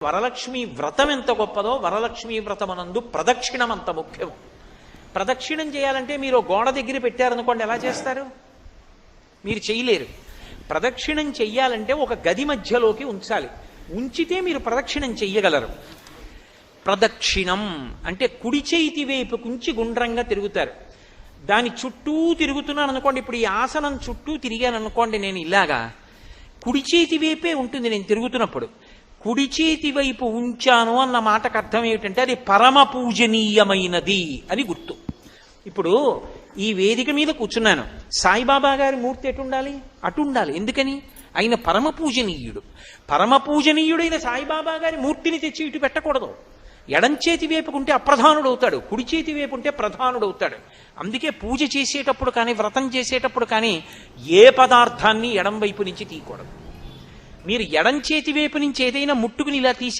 వరలక్ష్మి వ్రతం ఎంత గొప్పదో వరలక్ష్మి వ్రతమనందు ప్రదక్షిణం అంత ముఖ్యం. ప్రదక్షిణం చేయాలంటే మీరు గోడ దగ్గర పెట్టారనుకోండి, ఎలా చేస్తారు? మీరు చేయలేరు. ప్రదక్షిణం చెయ్యాలంటే ఒక గది మధ్యలోకి ఉంచాలి. ఉంచితే మీరు ప్రదక్షిణం చెయ్యగలరు. ప్రదక్షిణం అంటే కుడి చేతి వైపు కుంచి గుండ్రంగా తిరుగుతారు. దాని చుట్టూ తిరుగుతున్నాను అనుకోండి, ఇప్పుడు ఈ ఆసనం చుట్టూ తిరిగాను అనుకోండి, నేను ఇలాగా కుడి చేతి వైపే ఉంటుంది నేను తిరుగుతున్నప్పుడు. కుడి చేతి వైపు ఉంచాను అన్న మాటకు అర్థం ఏమిటంటే అది పరమ పూజనీయమైనది అని గుర్తు. ఇప్పుడు ఈ వేదిక మీద కూర్చున్నాను, సాయిబాబా గారి మూర్తి ఎటు ఉండాలి? అటు ఉండాలి. ఎందుకని? ఆయన పరమ పూజనీయుడు. పరమ పూజనీయుడైన సాయిబాబా గారి మూర్తిని తెచ్చి ఇటు పెట్టకూడదు. ఎడం చేతి వైపుకుంటే అప్రధానుడవుతాడు, కుడి చేతి వైపు ఉంటే ప్రధానుడవుతాడు. అందుకే పూజ చేసేటప్పుడు కానీ వ్రతం చేసేటప్పుడు కానీ ఏ పదార్థాన్ని ఎడం వైపు నుంచి తీయకూడదు. మీరు ఎడం చేతి వైపు నుంచి ఏదైనా ముట్టుకుని ఇలా తీసి